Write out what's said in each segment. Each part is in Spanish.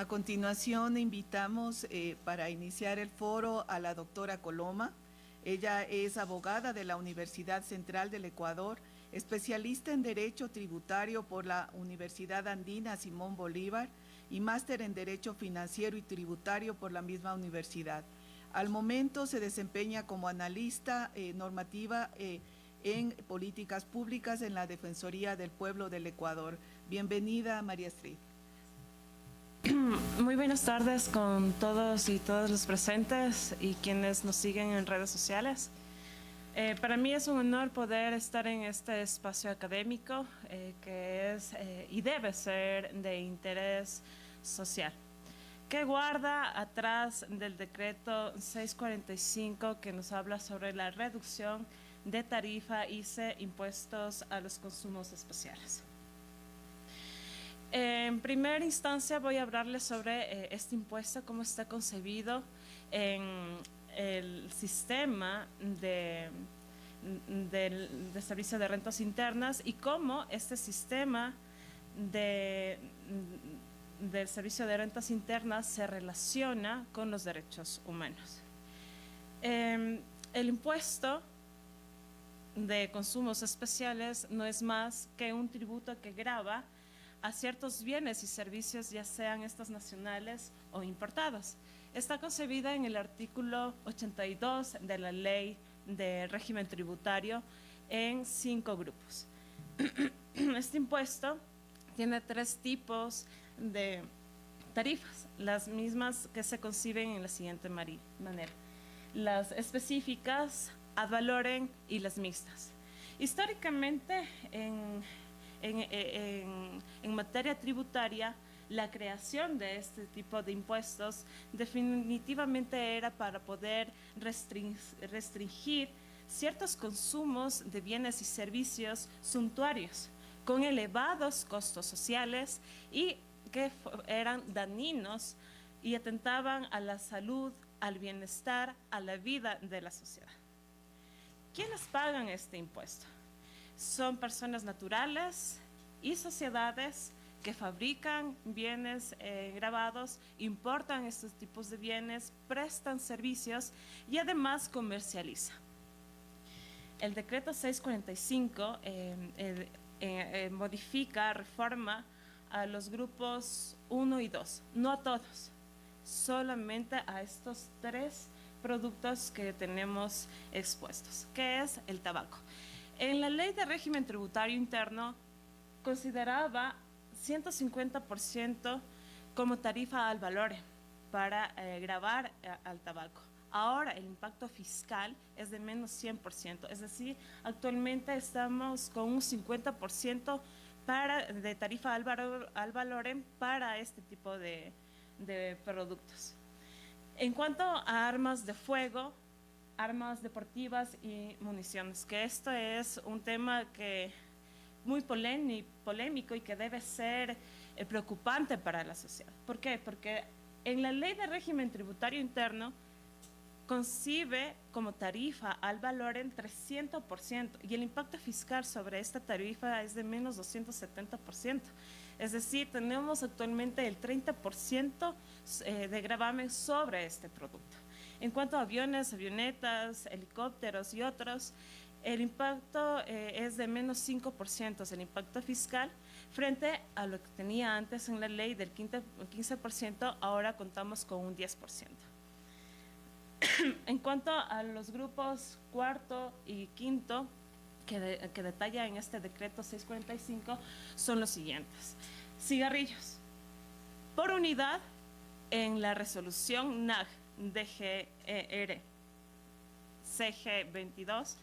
A continuación, invitamos para iniciar el foro a la doctora Coloma. Ella es abogada de la Universidad Central del Ecuador, especialista en Derecho Tributario por la Universidad Andina Simón Bolívar y máster en Derecho Financiero y Tributario por la misma universidad. Al momento se desempeña como analista normativa en políticas públicas en la Defensoría del Pueblo del Ecuador. Bienvenida, María Astrid. Muy buenas tardes con todos y todas los presentes y quienes nos siguen en redes sociales. Para mí es un honor poder estar en este espacio académico que es y debe ser de interés social, que guarda atrás del decreto 645 que nos habla sobre la reducción de tarifa ICE, impuestos a los consumos especiales. En primera instancia voy a hablarles sobre este impuesto, cómo está concebido en el sistema de servicio de rentas internas y cómo este sistema del servicio de rentas internas se relaciona con los derechos humanos. El impuesto de consumos especiales no es más que un tributo que grava a ciertos bienes y servicios, ya sean estos nacionales o importados. Está concebida en el artículo 82 de la Ley de Régimen Tributario en 5 grupos. Este impuesto tiene 3 tipos de tarifas, las mismas que se conciben en la siguiente manera: las específicas, ad valorem y las mixtas. Históricamente, en materia tributaria, la creación de este tipo de impuestos definitivamente era para poder restringir ciertos consumos de bienes y servicios suntuarios con elevados costos sociales y que eran dañinos y atentaban a la salud, al bienestar, a la vida de la sociedad. ¿Quiénes pagan este impuesto? Son personas naturales y sociedades que fabrican bienes gravados, importan estos tipos de bienes, prestan servicios y además comercializan. El decreto 645 modifica, reforma a los grupos 1 y 2, no a todos, solamente a estos 3 productos que tenemos expuestos, que es el tabaco. En la Ley de Régimen Tributario Interno consideraba 150% como tarifa al valor para gravar al tabaco. Ahora el impacto fiscal es de menos 100%, es decir, actualmente estamos con un 50% de tarifa al valor para este tipo de productos. En cuanto a armas de fuego, armas deportivas y municiones, que esto es un tema que muy polémico y que debe ser preocupante para la sociedad. ¿Por qué? Porque en la Ley de Régimen Tributario Interno concibe como tarifa al valor en 300% y el impacto fiscal sobre esta tarifa es de menos 270%. Es decir, tenemos actualmente el 30% de gravamen sobre este producto. En cuanto a aviones, avionetas, helicópteros y otros, el impacto es de menos 5%, es el impacto fiscal, frente a lo que tenía antes en la ley del 15%, ahora contamos con un 10%. En cuanto a los grupos cuarto y quinto, que detalla en este decreto 645, son los siguientes. Cigarrillos. Por unidad, en la resolución NAG DGER CG 22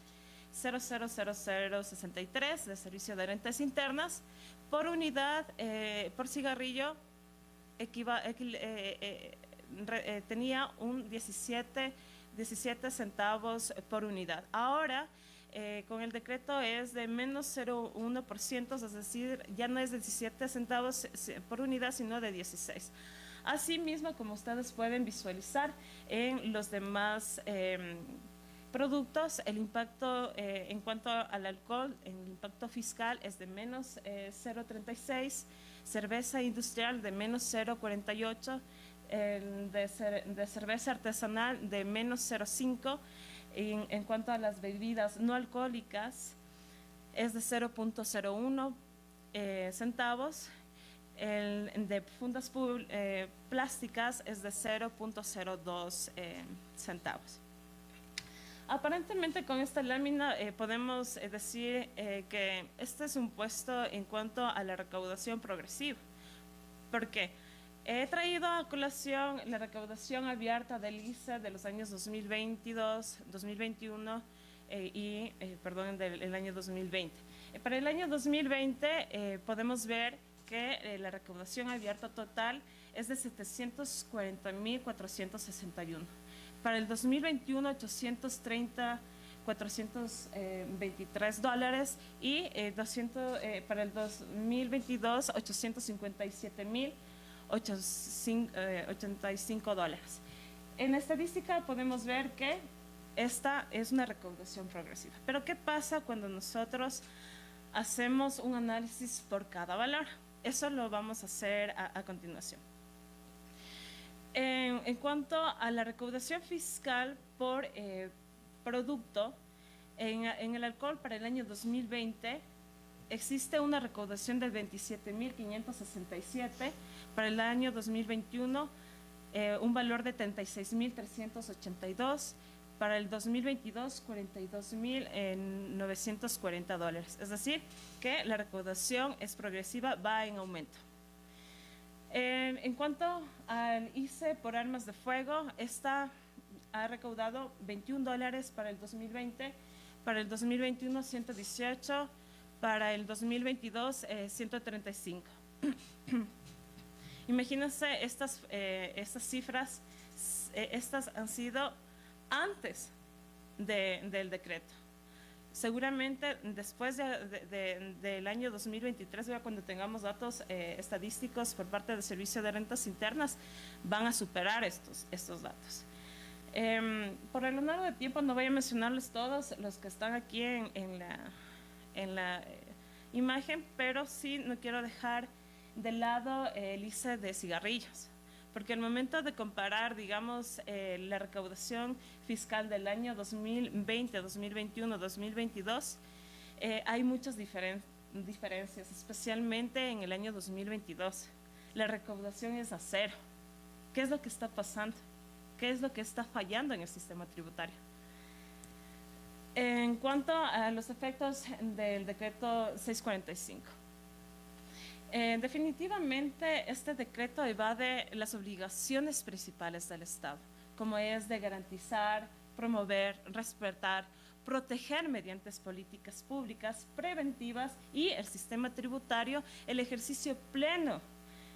000063 de Servicio de Rentas Internas, por unidad, por cigarrillo, tenía un 17 centavos por unidad. Ahora, con el decreto es de menos 0,1%, es decir, ya no es de 17 centavos por unidad, sino de 16. Asimismo, como ustedes pueden visualizar en los demás productos, el impacto en cuanto al alcohol, el impacto fiscal es de menos 0,36, cerveza industrial de menos 0,48, de cerveza artesanal de menos 0,5. En cuanto a las bebidas no alcohólicas, es de 0,01 centavos. El de fundas plásticas es de 0,02 centavos. Aparentemente con esta lámina podemos decir que este es un puesto en cuanto a la recaudación progresiva. ¿Por qué? He traído a colación la recaudación abierta del ICE de los años 2022, 2021 del año 2020. Para el año 2020 podemos ver que la recaudación abierta total es de 740.461. Para el 2021, 423 dólares y para el 2022, 857.085 dólares. En estadística podemos ver que esta es una recaudación progresiva. Pero ¿qué pasa cuando nosotros hacemos un análisis por cada valor? Eso lo vamos a hacer a continuación. En cuanto a la recaudación fiscal por producto, en el alcohol para el año 2020 existe una recaudación de 27.567, para el año 2021 un valor de 36.382, para el 2022 42.940 dólares. Es decir, que la recaudación es progresiva, va en aumento. En cuanto al ICE por armas de fuego, esta ha recaudado 21 dólares para el 2020, para el 2021 118, para el 2022 135. Imagínense estas cifras, estas han sido antes del decreto. Seguramente después del año 2023, cuando tengamos datos estadísticos por parte del Servicio de Rentas Internas, van a superar estos datos. Por el largo de tiempo no voy a mencionarles todos los que están aquí en la imagen, pero sí no quiero dejar de lado el ICE de cigarrillos, porque al momento de comparar, digamos, la recaudación fiscal del año 2020, 2021, 2022, hay muchas diferencias, especialmente en el año 2022. La recaudación es a cero. ¿Qué es lo que está pasando? ¿Qué es lo que está fallando en el sistema tributario? En cuanto a los efectos del decreto 645. Definitivamente este decreto evade las obligaciones principales del Estado, como es de garantizar, promover, respetar, proteger mediante políticas públicas preventivas y el sistema tributario el ejercicio pleno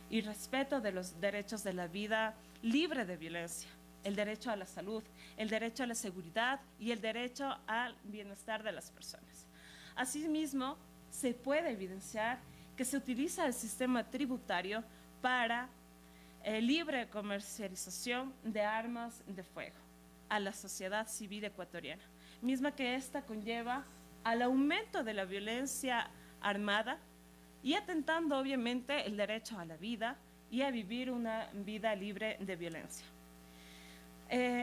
y respeto de los derechos de la vida libre de violencia, el derecho a la salud, el derecho a la seguridad y el derecho al bienestar de las personas. Asimismo, se puede evidenciar que se utiliza el sistema tributario para libre comercialización de armas de fuego a la sociedad civil ecuatoriana, misma que esta conlleva al aumento de la violencia armada y atentando obviamente el derecho a la vida y a vivir una vida libre de violencia.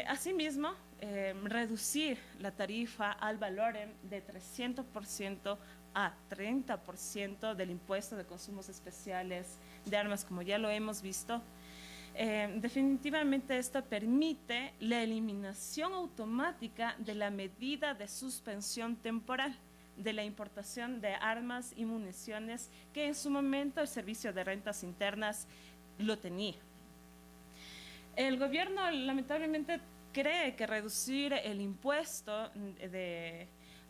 Asimismo, reducir la tarifa al valor de 300% a 30% del impuesto de consumos especiales de armas, como ya lo hemos visto. Definitivamente esto permite la eliminación automática de la medida de suspensión temporal de la importación de armas y municiones que en su momento el Servicio de Rentas Internas lo tenía. El gobierno lamentablemente cree que reducir el impuesto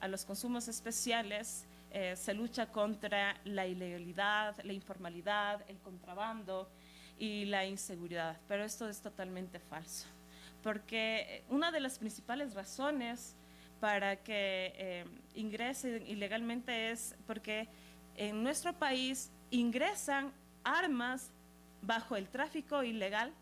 a los consumos especiales se lucha contra la ilegalidad, la informalidad, el contrabando y la inseguridad, pero esto es totalmente falso, porque una de las principales razones para que ingresen ilegalmente es porque en nuestro país ingresan armas bajo el tráfico ilegal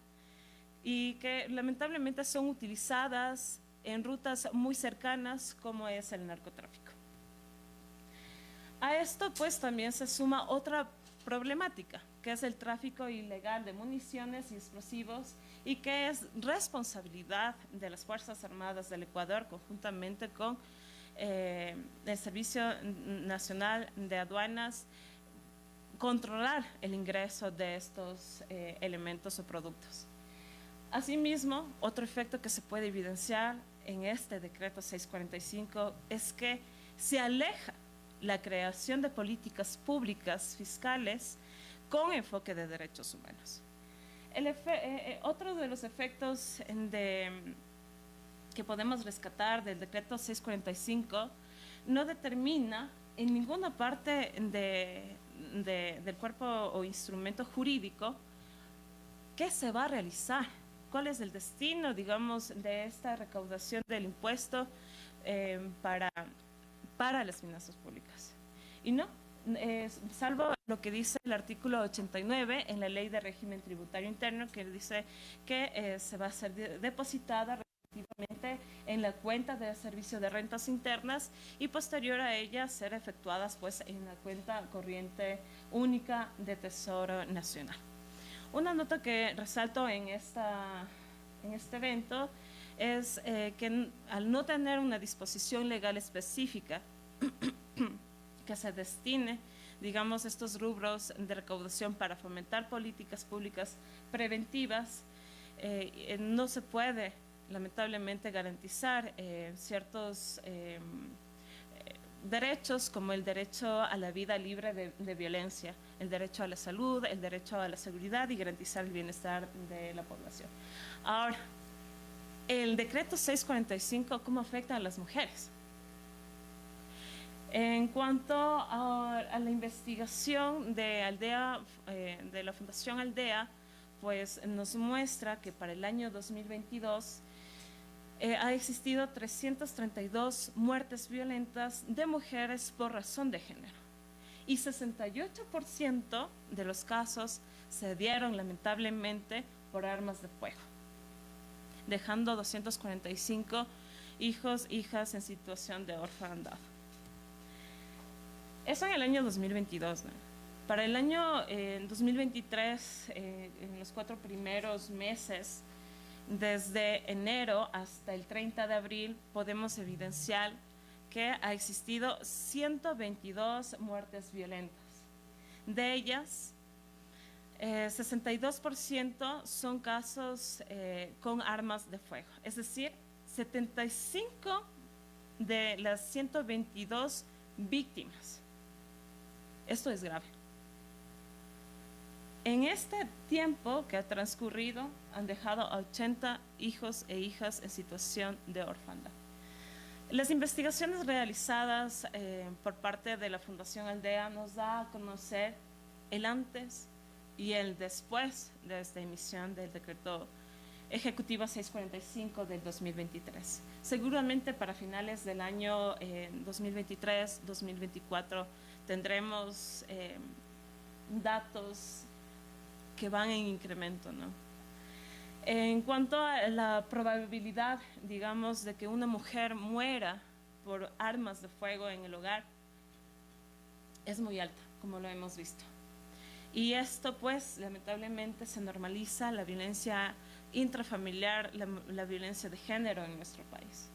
y que lamentablemente son utilizadas en rutas muy cercanas como es el narcotráfico. A esto pues también se suma otra problemática, que es el tráfico ilegal de municiones y explosivos y que es responsabilidad de las Fuerzas Armadas del Ecuador conjuntamente con el Servicio Nacional de Aduanas, controlar el ingreso de estos elementos o productos. Asimismo, otro efecto que se puede evidenciar en este decreto 645 es que se aleja la creación de políticas públicas fiscales con enfoque de derechos humanos. Otro de los efectos que podemos rescatar del decreto 645 no determina en ninguna parte del cuerpo o instrumento jurídico qué se va a realizar, cuál es el destino, digamos, de esta recaudación del impuesto para las finanzas públicas. Y no, salvo lo que dice el artículo 89 en la Ley de Régimen Tributario Interno, que dice que se va a ser depositada respectivamente en la cuenta del Servicio de Rentas Internas y posterior a ella ser efectuadas pues en la cuenta corriente única de Tesoro Nacional. Una nota que resalto en este evento es que al no tener una disposición legal específica que se destine, digamos, estos rubros de recaudación para fomentar políticas públicas preventivas, no se puede lamentablemente garantizar ciertos derechos como el derecho a la vida libre de violencia, el derecho a la salud, el derecho a la seguridad y garantizar el bienestar de la población. Ahora, el decreto 645, ¿cómo afecta a las mujeres? En cuanto a la investigación de Aldea, de la Fundación Aldea, pues nos muestra que para el año 2022 ha existido 332 muertes violentas de mujeres por razón de género y 68% de los casos se dieron lamentablemente por armas de fuego, dejando 245 hijos, hijas en situación de orfandad. Eso en el año 2022, ¿no? Para el año 2023, en los 4 primeros meses, desde enero hasta el 30 de abril, podemos evidenciar que ha existido 122 muertes violentas. De ellas, 62% son casos con armas de fuego, es decir, 75 de las 122 víctimas. Esto es grave. En este tiempo que ha transcurrido, han dejado a 80 hijos e hijas en situación de orfandad. Las investigaciones realizadas por parte de la Fundación Aldea nos da a conocer el antes y el después de esta emisión del decreto ejecutivo 645 del 2023. Seguramente para finales del año 2023-2024 tendremos datos que van en incremento, ¿no? En cuanto a la probabilidad, digamos, de que una mujer muera por armas de fuego en el hogar, es muy alta, como lo hemos visto. Y esto, pues, lamentablemente se normaliza la violencia intrafamiliar, la violencia de género en nuestro país.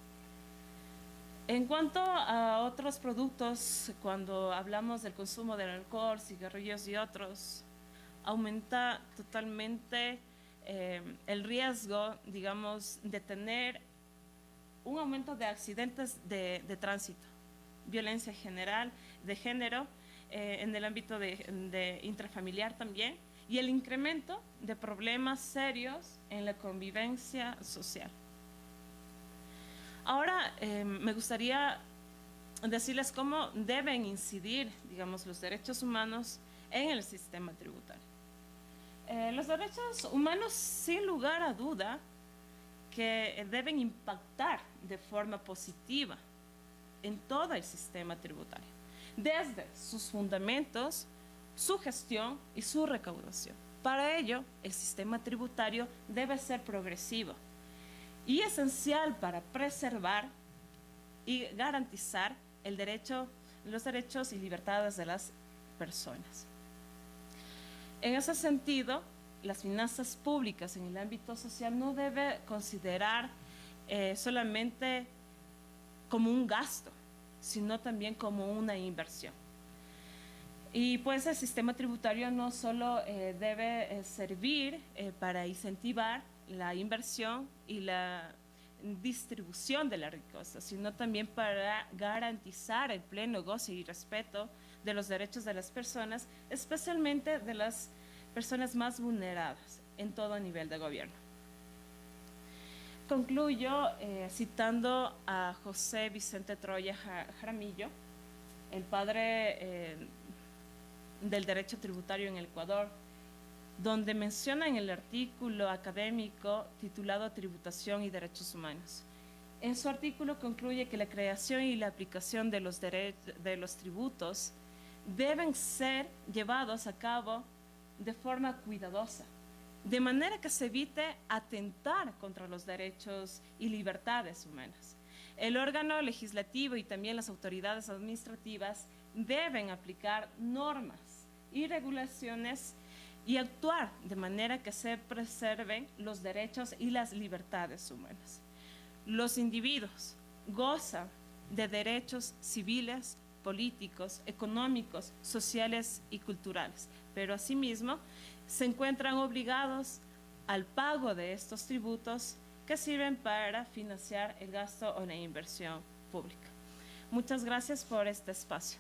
En cuanto a otros productos, cuando hablamos del consumo del alcohol, cigarrillos y otros, aumenta totalmente el riesgo, digamos, de tener un aumento de accidentes de tránsito, violencia general, de género, en el ámbito de intrafamiliar también, y el incremento de problemas serios en la convivencia social. Ahora, me gustaría decirles cómo deben incidir, digamos, los derechos humanos en el sistema tributario. Los derechos humanos, sin lugar a duda, que deben impactar de forma positiva en todo el sistema tributario, desde sus fundamentos, su gestión y su recaudación. Para ello, el sistema tributario debe ser progresivo y esencial para preservar y garantizar los derechos y libertades de las personas. En ese sentido, las finanzas públicas en el ámbito social no debe considerar solamente como un gasto, sino también como una inversión. Y pues el sistema tributario no solo debe servir para incentivar la inversión y la distribución de la riqueza, sino también para garantizar el pleno goce y respeto de los derechos de las personas, especialmente de las personas más vulneradas en todo nivel de gobierno. Concluyo citando a José Vicente Troya Jaramillo, el padre del derecho tributario en el Ecuador, donde menciona en el artículo académico titulado Tributación y Derechos Humanos. En su artículo concluye que la creación y la aplicación de los tributos deben ser llevados a cabo de forma cuidadosa, de manera que se evite atentar contra los derechos y libertades humanas. El órgano legislativo y también las autoridades administrativas deben aplicar normas y regulaciones y actuar de manera que se preserven los derechos y las libertades humanas. Los individuos gozan de derechos civiles, políticos, económicos, sociales y culturales, pero asimismo se encuentran obligados al pago de estos tributos que sirven para financiar el gasto o la inversión pública. Muchas gracias por este espacio.